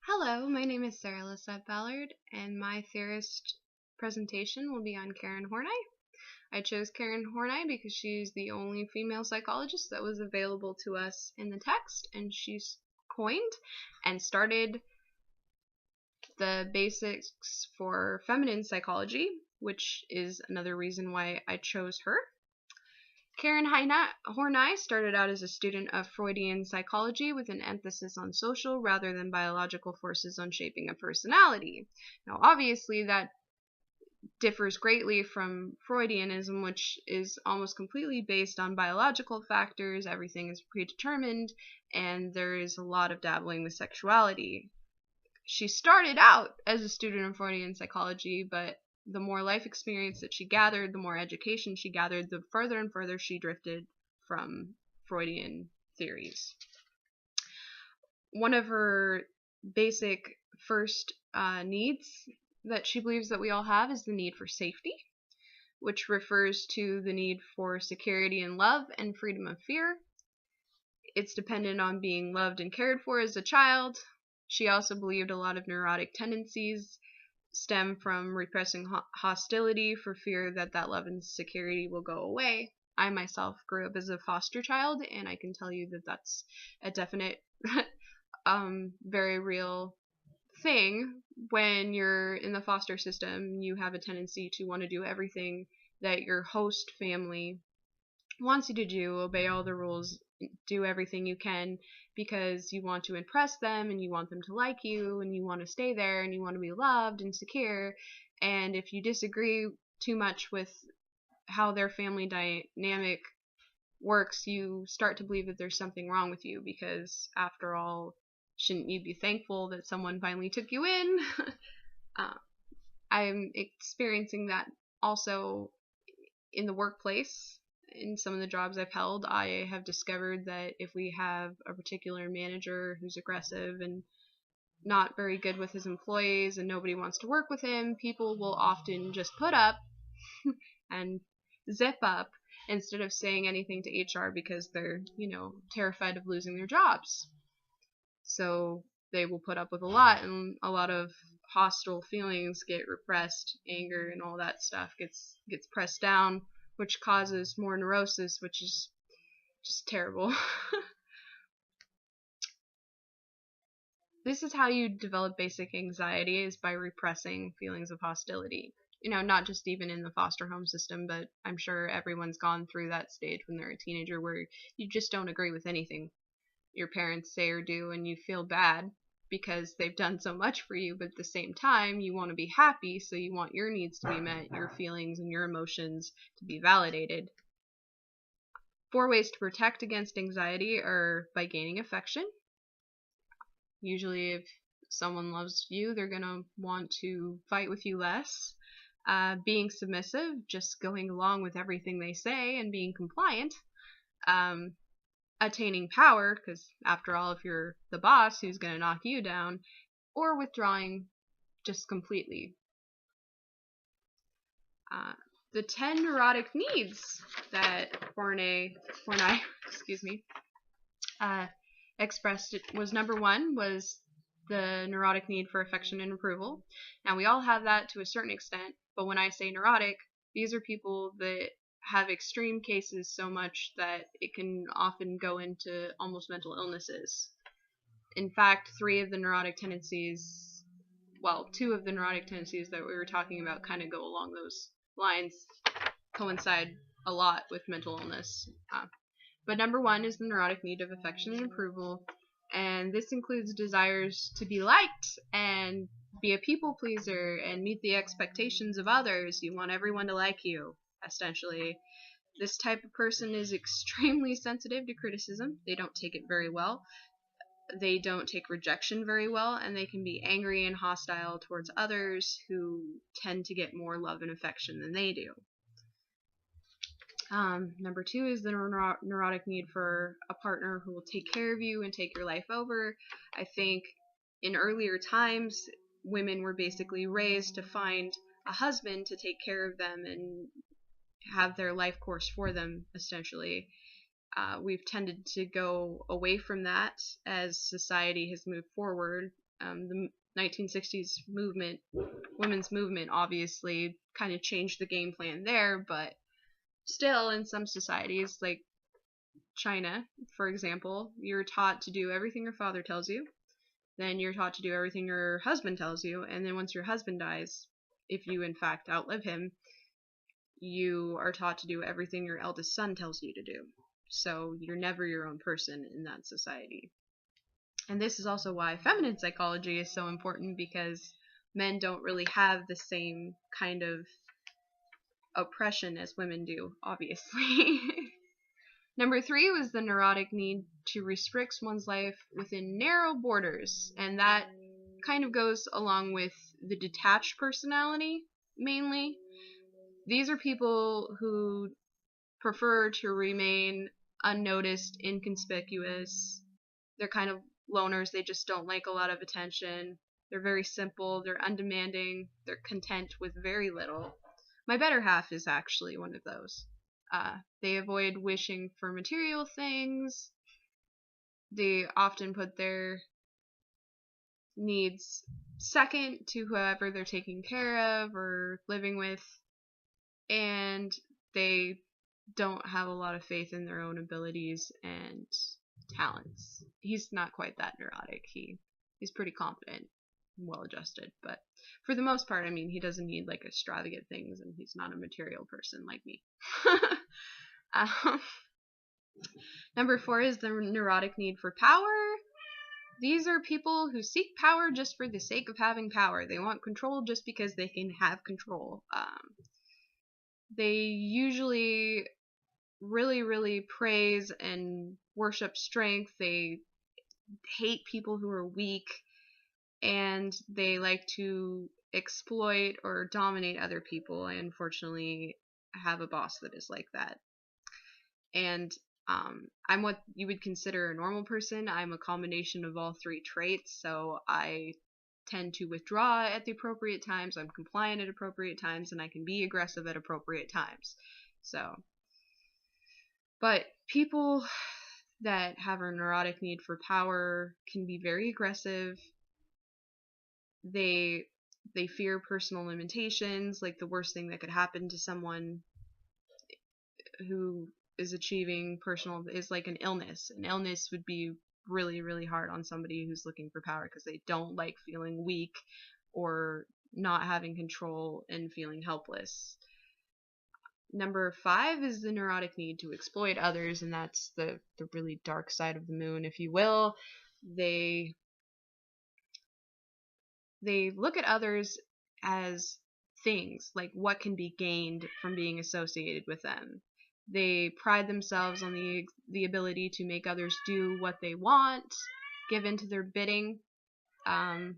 Hello, my name is Sarah Lisette Ballard, and my theorist presentation will be on Karen Horney. I chose Karen Horney because she's the only female psychologist that was available to us in the text, and she's coined and started the basics for feminine psychology, which is another reason why I chose her. Karen Horney started out as a student of Freudian psychology with an emphasis on social rather than biological forces on shaping a personality. Now, obviously, that differs greatly from Freudianism, which is almost completely based on biological factors, everything is predetermined, and there is a lot of dabbling with sexuality. She started out as a student of Freudian psychology, but the more life experience that she gathered, the more education she gathered, the further and further she drifted from Freudian theories. One of her basic first needs that she believes that we all have is the need for safety, which refers to the need for security and love and freedom of fear. It's dependent on being loved and cared for as a child. She also believed a lot of neurotic tendencies stem from repressing hostility for fear that that love and security will go away. I myself grew up as a foster child, and I can tell you that that's a definite, very real thing. When you're in the foster system, you have a tendency to want to do everything that your host family wants you to do, obey all the rules, do everything you can because you want to impress them and you want them to like you and you want to stay there and you want to be loved and secure. And if you disagree too much with how their family dynamic works, you start to believe that there's something wrong with you because, after all, shouldn't you be thankful that someone finally took you in? I'm experiencing that also in the workplace. In some of the jobs I've held, I have discovered that if we have a particular manager who's aggressive and not very good with his employees and nobody wants to work with him, people will often just put up and zip up instead of saying anything to HR because they're, terrified of losing their jobs. So they will put up with a lot, and a lot of hostile feelings get repressed, anger and all that stuff gets pressed down, which causes more neurosis, which is just terrible. This is how you develop basic anxiety, is by repressing feelings of hostility. Not just even in the foster home system, but I'm sure everyone's gone through that stage when they're a teenager where you just don't agree with anything your parents say or do, and you feel bad because they've done so much for you, but at the same time, you want to be happy, so you want your needs to be met, your feelings and your emotions to be validated. 4 ways to protect against anxiety are by gaining affection. Usually, if someone loves you, they're going to want to fight with you less. Being submissive, just going along with everything they say and being compliant. Attaining power, because after all, if you're the boss, who's going to knock you down, or withdrawing just completely. The 10 neurotic needs that Horney expressed was number 1 was the neurotic need for affection and approval. Now, we all have that to a certain extent, but when I say neurotic, these are people that have extreme cases so much that it can often go into almost mental illnesses. In fact, 2 of the neurotic tendencies that we were talking about kind of go along those lines, coincide a lot with mental illness. But number 1 is the neurotic need of affection and approval, and this includes desires to be liked and be a people pleaser and meet the expectations of others. You want everyone to like you, essentially. This type of person is extremely sensitive to criticism. They don't take it very well. They don't take rejection very well, and they can be angry and hostile towards others who tend to get more love and affection than they do. Number 2 is the neurotic need for a partner who will take care of you and take your life over. I think in earlier times, women were basically raised to find a husband to take care of them and have their life course for them, essentially. We've tended to go away from that as society has moved forward. The 1960s movement, women's movement, obviously kind of changed the game plan there, but still in some societies, like China, for example, you're taught to do everything your father tells you, then you're taught to do everything your husband tells you, and then once your husband dies, if you in fact outlive him, you are taught to do everything your eldest son tells you to do. So you're never your own person in that society. And this is also why feminine psychology is so important, because men don't really have the same kind of oppression as women do, obviously. Number 3 was the neurotic need to restrict one's life within narrow borders, and that kind of goes along with the detached personality, mainly. These are people who prefer to remain unnoticed, inconspicuous. They're kind of loners, they just don't like a lot of attention. They're very simple, they're undemanding, they're content with very little. My better half is actually one of those. They avoid wishing for material things. They often put their needs second to whoever they're taking care of or living with, and they don't have a lot of faith in their own abilities and talents. He's not quite that neurotic. He's pretty confident and well-adjusted, but for the most part, I mean, he doesn't need like extravagant things, and he's not a material person like me. Number 4 is the neurotic need for power. These are people who seek power just for the sake of having power. They want control just because they can have control. They usually really, really praise and worship strength. They hate people who are weak, and they like to exploit or dominate other people. I unfortunately have a boss that is like that. And I'm what you would consider a normal person. I'm a combination of all 3 traits, so I tend to withdraw at the appropriate times, I'm compliant at appropriate times, and I can be aggressive at appropriate times. So, but people that have a neurotic need for power can be very aggressive. They fear personal limitations, like the worst thing that could happen to someone who is achieving personal is like an illness. An illness would be really, really hard on somebody who's looking for power, because they don't like feeling weak or not having control and feeling helpless. Number 5 is the neurotic need to exploit others, and that's the really dark side of the moon, if you will. They look at others as things, like what can be gained from being associated with them. They pride themselves on the ability to make others do what they want, give in to their bidding, and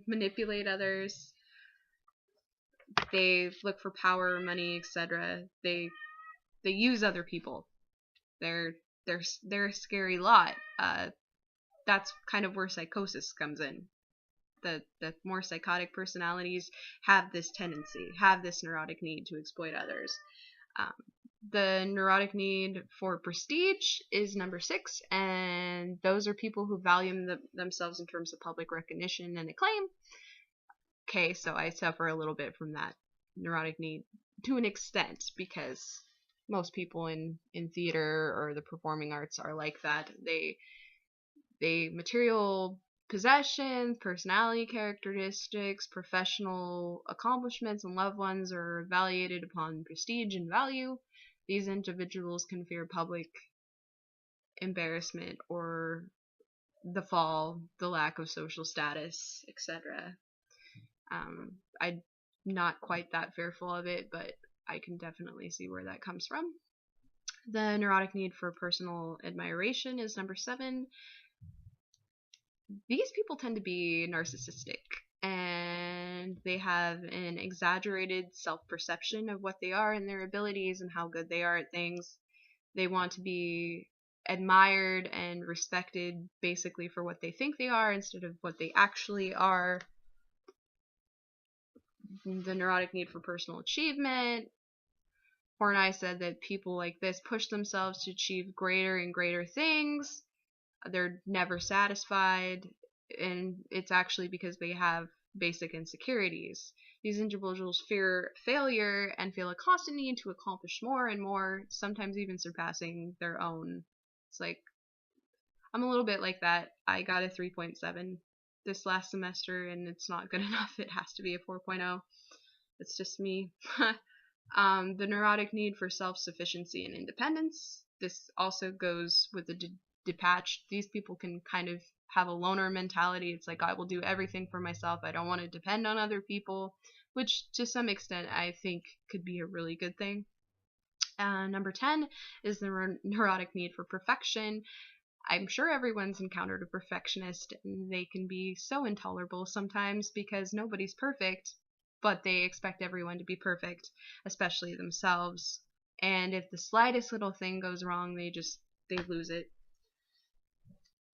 manipulate others. They look for power, money, etc. They use other people. They're a scary lot. That's kind of where psychosis comes in. The more psychotic personalities have this tendency, have this neurotic need to exploit others. The neurotic need for prestige is number 6, and those are people who value themselves in terms of public recognition and acclaim. Okay, so I suffer a little bit from that neurotic need to an extent, because most people in theater or the performing arts are like that. They material possessions, personality characteristics, professional accomplishments, and loved ones are evaluated upon prestige and value. These individuals can fear public embarrassment or the fall, the lack of social status, etc. I'm not quite that fearful of it, but I can definitely see where that comes from. The neurotic need for personal admiration is number 7. These people tend to be narcissistic, and they have an exaggerated self-perception of what they are and their abilities and how good they are at things. They want to be admired and respected basically for what they think they are instead of what they actually are. The neurotic need for personal achievement. Horney said that people like this push themselves to achieve greater and greater things. They're never satisfied, and it's actually because they have basic insecurities. These individuals fear failure and feel a constant need to accomplish more and more, sometimes even surpassing their own. It's like, I'm a little bit like that. I got a 3.7 this last semester, and it's not good enough. It has to be a 4.0. It's just me. The neurotic need for self-sufficiency and independence. This also goes with the detached. These people can kind of have a loner mentality. It's like, I will do everything for myself. I don't want to depend on other people, which to some extent I think could be a really good thing. Number 10 is the neurotic need for perfection. I'm sure everyone's encountered a perfectionist, and they can be so intolerable sometimes because nobody's perfect, but they expect everyone to be perfect, especially themselves. And if the slightest little thing goes wrong, they lose it.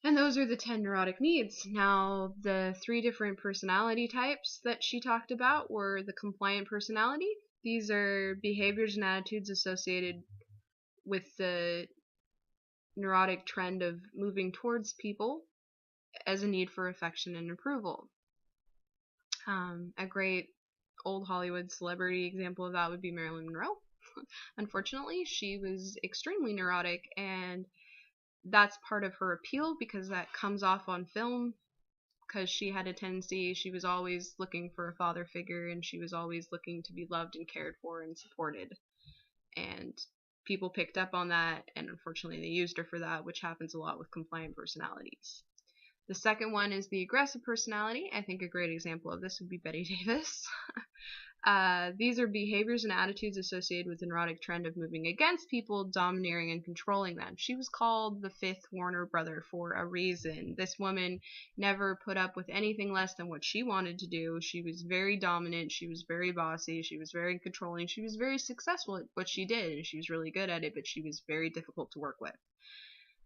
And those are the 10 neurotic needs. Now, the 3 different personality types that she talked about were the compliant personality. These are behaviors and attitudes associated with the neurotic trend of moving towards people as a need for affection and approval. A great old Hollywood celebrity example of that would be Marilyn Monroe. Unfortunately, she was extremely neurotic, and that's part of her appeal because that comes off on film, because she had a tendency, she was always looking for a father figure, and she was always looking to be loved and cared for and supported. And people picked up on that, and unfortunately they used her for that, which happens a lot with compliant personalities. The second one is the aggressive personality. I think a great example of this would be Bette Davis. These are behaviors and attitudes associated with the neurotic trend of moving against people, domineering and controlling them. She was called the fifth Warner brother for a reason. This woman never put up with anything less than what she wanted to do. She was very dominant. She was very bossy. She was very controlling. She was very successful at what she did, and she was really good at it, but she was very difficult to work with.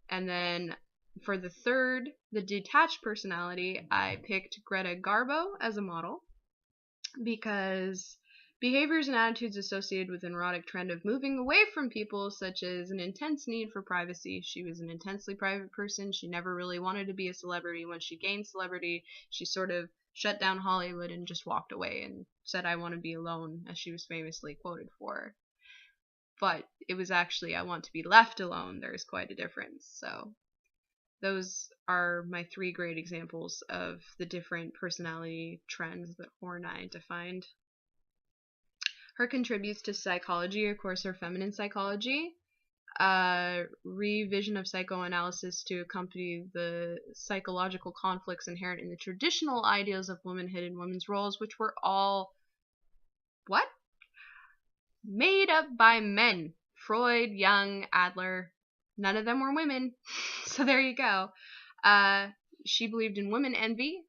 And then for the third, the detached personality, I picked Greta Garbo as a model because behaviors and attitudes associated with the neurotic trend of moving away from people, such as an intense need for privacy. She was an intensely private person. She never really wanted to be a celebrity. When she gained celebrity, she sort of shut down Hollywood and just walked away and said, "I want to be alone," as she was famously quoted for. But it was actually, "I want to be left alone." There's quite a difference. So those are my 3 great examples of the different personality trends that Horney defined. Her contributes to psychology, of course, her feminine psychology, revision of psychoanalysis to accompany the psychological conflicts inherent in the traditional ideals of womanhood and women's roles, which were all made up by men. Freud, Jung, Adler, none of them were women. So there you go. She believed in women envy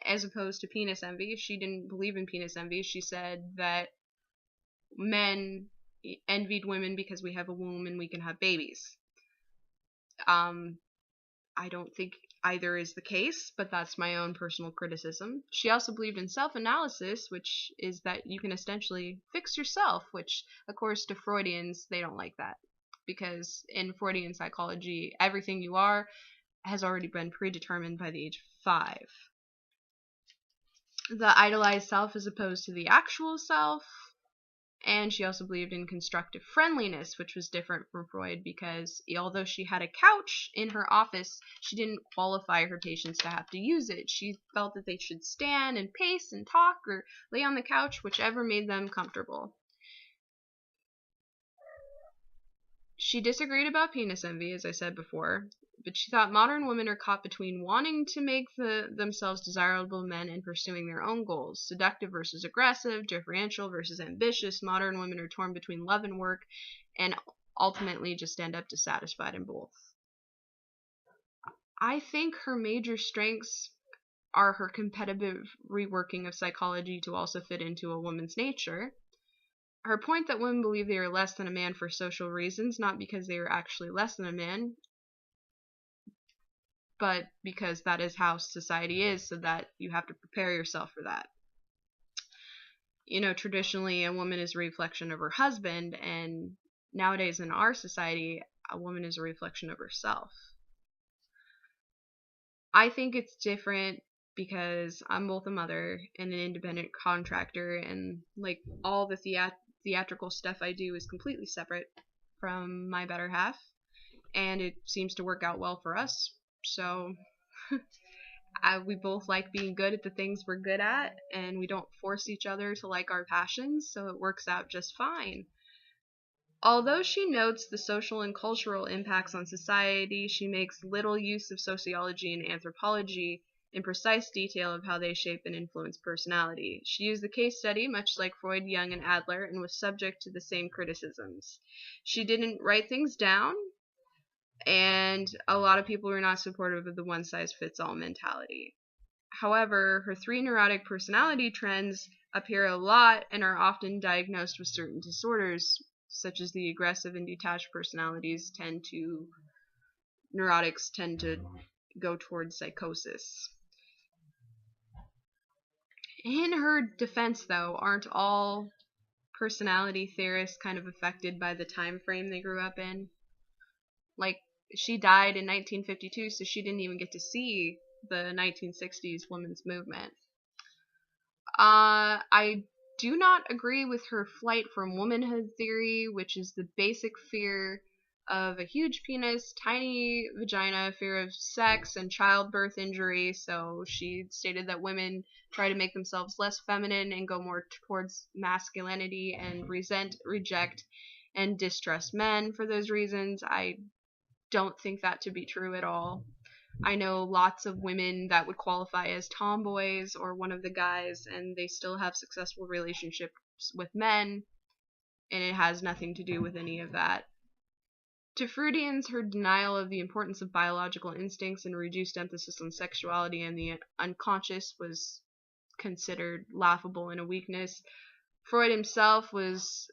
as opposed to penis envy. She didn't believe in penis envy. She said that men envied women because we have a womb and we can have babies. I don't think either is the case, but that's my own personal criticism. She also believed in self-analysis, which is that you can essentially fix yourself, which, of course, to Freudians, they don't like that. Because in Freudian psychology, everything you are has already been predetermined by the age of 5. The idolized self as opposed to the actual self. And she also believed in constructive friendliness, which was different from Freud because although she had a couch in her office, she didn't qualify her patients to have to use it. She felt that they should stand and pace and talk or lay on the couch, whichever made them comfortable. She disagreed about penis envy, as I said before, but she thought modern women are caught between wanting to make themselves desirable men and pursuing their own goals. Seductive versus aggressive, differential versus ambitious. Modern women are torn between love and work and ultimately just end up dissatisfied in both. I think her major strengths are her competitive reworking of psychology to also fit into a woman's nature. Her point that women believe they are less than a man for social reasons, not because they are actually less than a man, but because that is how society is, so that you have to prepare yourself for that. You know, traditionally, a woman is a reflection of her husband, and nowadays in our society, a woman is a reflection of herself. I think it's different because I'm both a mother and an independent contractor, and like all the theatrical stuff I do is completely separate from my better half, and it seems to work out well for us. So we both like being good at the things we're good at, and we don't force each other to like our passions, so it works out just fine. Although she notes the social and cultural impacts on society, she makes little use of sociology and anthropology in precise detail of how they shape and influence personality. She used the case study much like Freud, Jung, and Adler, and was subject to the same criticisms. She didn't write things down, and a lot of people were not supportive of the one-size-fits-all mentality. However, her three neurotic personality trends appear a lot and are often diagnosed with certain disorders, such as the aggressive and detached personalities neurotics tend to go towards psychosis. In her defense, though, aren't all personality theorists kind of affected by the time frame they grew up in? Like, she died in 1952, so she didn't even get to see the 1960s women's movement. I do not agree with her flight from womanhood theory, which is the basic fear of a huge penis, tiny vagina, fear of sex, and childbirth injury. So she stated that women try to make themselves less feminine and go more towards masculinity and resent, reject, and distrust men for those reasons. I don't think that to be true at all. I know lots of women that would qualify as tomboys or one of the guys, and they still have successful relationships with men, and it has nothing to do with any of that. To Freudians, her denial of the importance of biological instincts and reduced emphasis on sexuality and the unconscious was considered laughable and a weakness. Freud himself was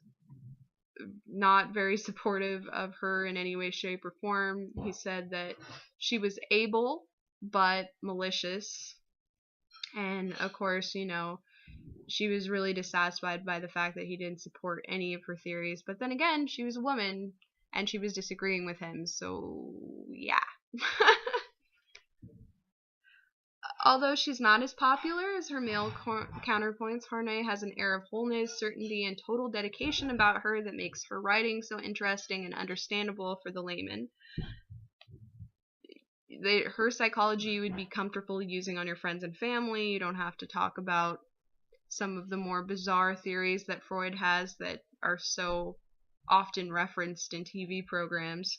not very supportive of her in any way, shape, or form. He said that she was able but malicious. And of course, she was really dissatisfied by the fact that he didn't support any of her theories. But then again, she was a woman and she was disagreeing with him, so yeah. Although she's not as popular as her male counterpoints, Horney has an air of wholeness, certainty, and total dedication about her that makes her writing so interesting and understandable for the layman. Her psychology you would be comfortable using on your friends and family. You don't have to talk about some of the more bizarre theories that Freud has that are so often referenced in TV programs.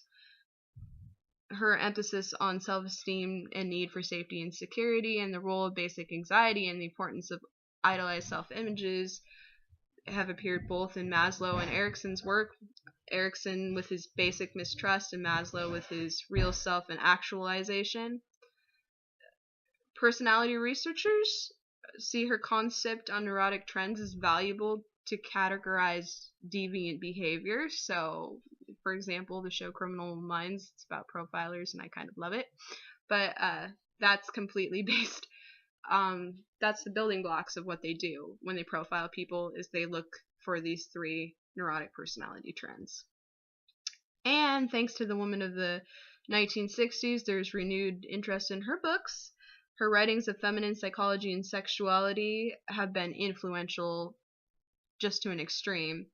Her emphasis on self-esteem and need for safety and security, and the role of basic anxiety and the importance of idealized self-images have appeared both in Maslow and Erikson's work. Erikson with his basic mistrust, and Maslow with his real self and actualization. Personality researchers see her concept on neurotic trends as valuable to categorize deviant behavior. So, for example, the show Criminal Minds, it's about profilers, and I kind of love it. But that's completely based. That's the building blocks of what they do when they profile people, is they look for these three neurotic personality trends. And thanks to the woman of the 1960s, there's renewed interest in her books. Her writings of feminine psychology and sexuality have been influential just to an extreme.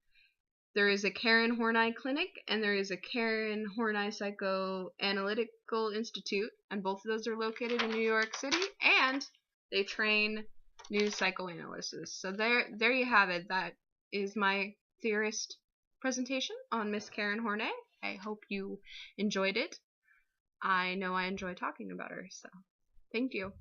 There is a Karen Horney Clinic, and there is a Karen Horney Psychoanalytical Institute, and both of those are located in New York City, and they train new psychoanalysts. So there you have it. That is my theorist presentation on Miss Karen Horney. I hope you enjoyed it. I know I enjoy talking about her, so thank you.